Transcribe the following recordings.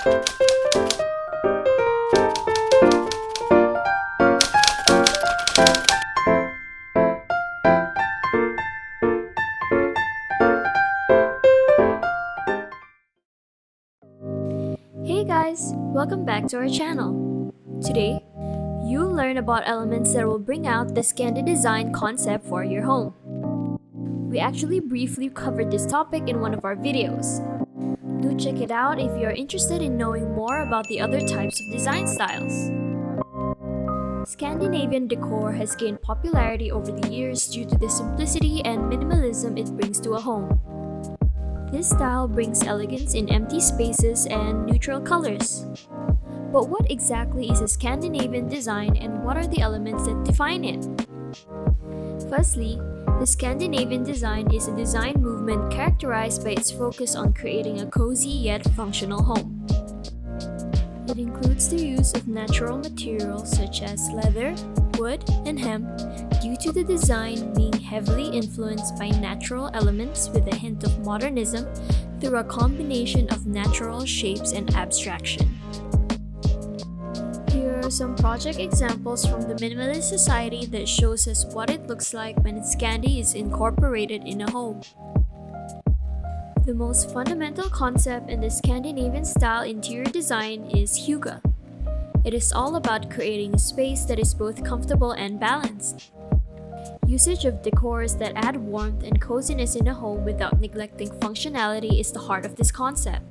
Hey guys, welcome back to our channel. Today, you'll learn about elements that will bring out the Scandi design concept for your home. We actually briefly covered this topic in one of our videos. Do check it out if you're interested in knowing more about the other types of design styles. Scandinavian decor has gained popularity over the years due to the simplicity and minimalism it brings to a home. This style brings elegance in empty spaces and neutral colors. But what exactly is a Scandinavian design and what are the elements that define it? Firstly, the Scandinavian design is a design movement characterized by its focus on creating a cozy yet functional home. It includes the use of natural materials such as leather, wood, and hemp due to the design being heavily influenced by natural elements with a hint of modernism through a combination of natural shapes and abstraction. Here are some project examples from the Minimalist Society that shows us what it looks like when Scandi is incorporated in a home. The most fundamental concept in the Scandinavian style interior design is hygge. It is all about creating a space that is both comfortable and balanced. Usage of decors that add warmth and coziness in a home without neglecting functionality is the heart of this concept.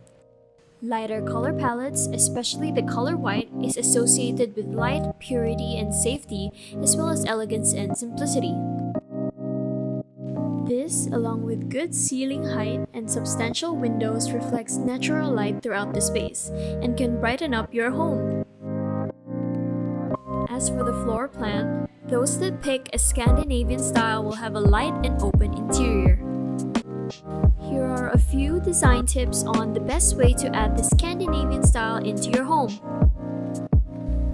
Lighter color palettes, especially the color white, is associated with light, purity, and safety, as well as elegance and simplicity. This, along with good ceiling height and substantial windows, reflects natural light throughout the space and can brighten up your home. As for the floor plan, those that pick a Scandinavian style will have a light and open interior. Here are a few design tips on the best way to add the Scandinavian style into your home.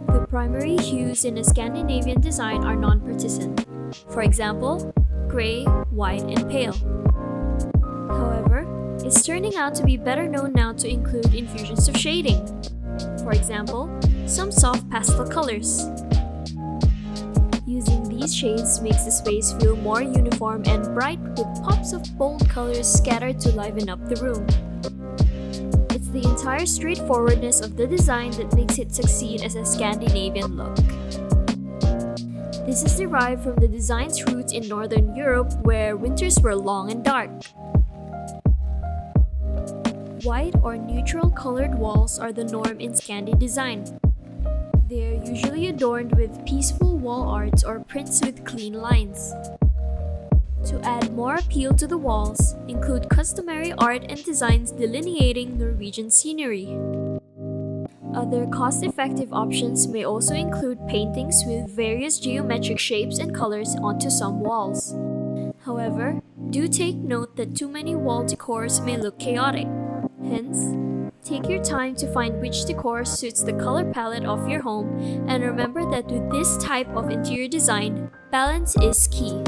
The primary hues in a Scandinavian design are non-partisan. For example, gray, white, and pale. However, it's turning out to be better known now to include infusions of shading. For example, some soft pastel colors. Using these shades makes the space feel more uniform and bright with pops of bold colors scattered to liven up the room. It's the entire straightforwardness of the design that makes it succeed as a Scandinavian look. This is derived from the design's roots in Northern Europe where winters were long and dark. White or neutral colored walls are the norm in Scandi design. They are usually adorned with peaceful wall arts or prints with clean lines. To add more appeal to the walls, include customary art and designs delineating Norwegian scenery. Other cost-effective options may also include paintings with various geometric shapes and colors onto some walls. However, do take note that too many wall decors may look chaotic. Hence, take your time to find which decor suits the color palette of your home, and remember that with this type of interior design, balance is key.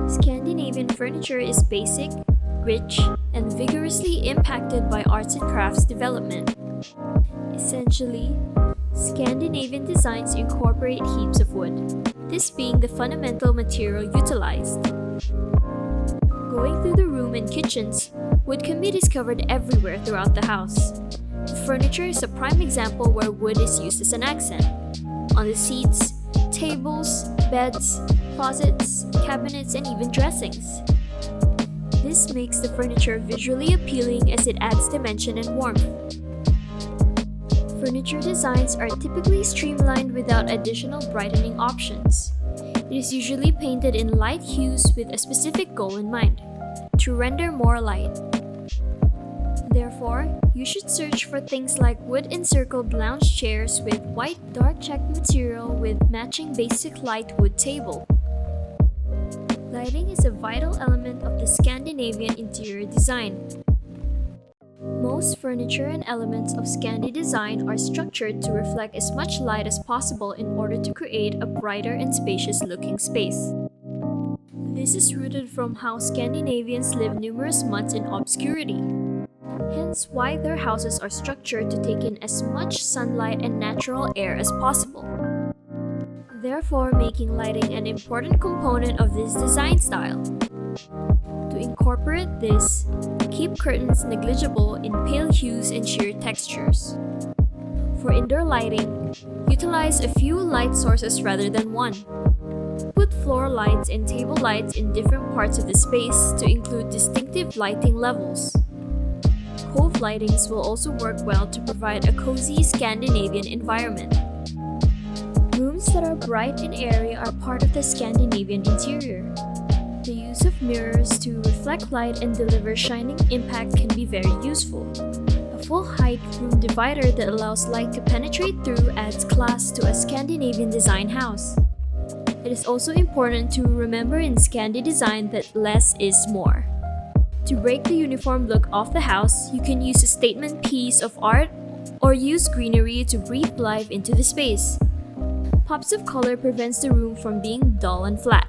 Scandinavian furniture is basic, rich, and vigorously impacted by arts and crafts development. Essentially, Scandinavian designs incorporate heaps of wood, this being the fundamental material utilized. Going through the room and kitchens, wood can be discovered everywhere throughout the house. The furniture is a prime example where wood is used as an accent. On the seats, tables, beds, closets, cabinets, and even dressings. This makes the furniture visually appealing as it adds dimension and warmth. Furniture designs are typically streamlined without additional brightening options. It is usually painted in light hues with a specific goal in mind, to render more light. Therefore, you should search for things like wood-encircled lounge chairs with white dark checked material with matching basic light wood table. Lighting is a vital element of the Scandinavian interior design. Most furniture and elements of Scandi design are structured to reflect as much light as possible in order to create a brighter and spacious looking space. This is rooted from how Scandinavians lived numerous months in obscurity. hence why their houses are structured to take in as much sunlight and natural air as possible, therefore making lighting an important component of this design style. To incorporate this, keep curtains negligible in pale hues and sheer textures. For indoor lighting, utilize a few light sources rather than one. Put floor lights and table lights in different parts of the space to include distinctive lighting levels. Cove lightings will also work well to provide a cozy Scandinavian environment. Rooms that are bright and airy are part of the Scandinavian interior. The use of mirrors to reflect light and deliver shining impact can be very useful. A full-height room divider that allows light to penetrate through adds class to a Scandinavian design house. It is also important to remember in Scandi design that less is more. To break the uniform look of the house, you can use a statement piece of art or use greenery to breathe life into the space. Pops of color prevents the room from being dull and flat.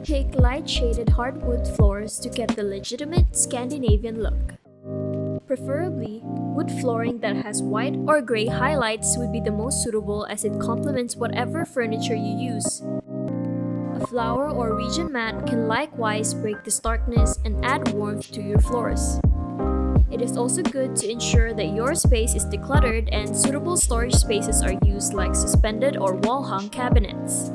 Pick light-shaded hardwood floors to get the legitimate Scandinavian look. Preferably, wood flooring that has white or gray highlights would be the most suitable as it complements whatever furniture you use. A flower or region mat can likewise break the starkness and add warmth to your floors. It is also good to ensure that your space is decluttered and suitable storage spaces are used like suspended or wall-hung cabinets.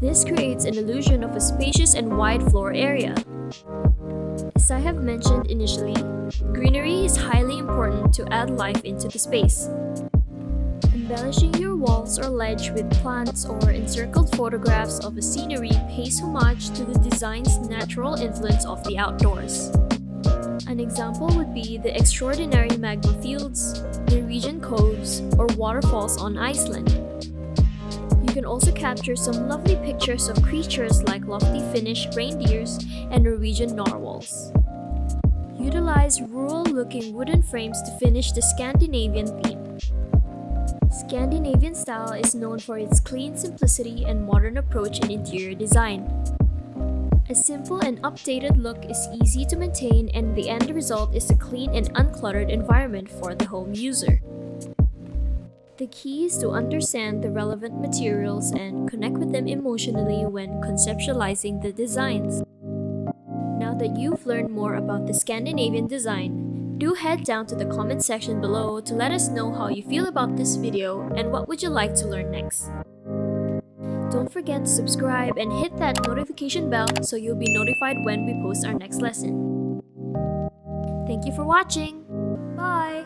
This creates an illusion of a spacious and wide floor area. As I have mentioned initially, greenery is highly important to add life into the space. Embellishing your walls or ledge with plants or encircled photographs of a scenery pays homage to the design's natural influence of the outdoors. An example would be the extraordinary magma fields, Norwegian coves, or waterfalls on Iceland. You can also capture some lovely pictures of creatures like lofty Finnish reindeers and Norwegian narwhals. Utilize rural-looking wooden frames to finish the Scandinavian theme. Scandinavian style is known for its clean simplicity and modern approach in interior design. A simple and updated look is easy to maintain, and the end result is a clean and uncluttered environment for the home user. The key is to understand the relevant materials and connect with them emotionally when conceptualizing the designs. Now that you've learned more about the Scandinavian design, do head down to the comment section below to let us know how you feel about this video and what would you like to learn next. Don't forget to subscribe and hit that notification bell so you'll be notified when we post our next lesson. Thank you for watching! Bye!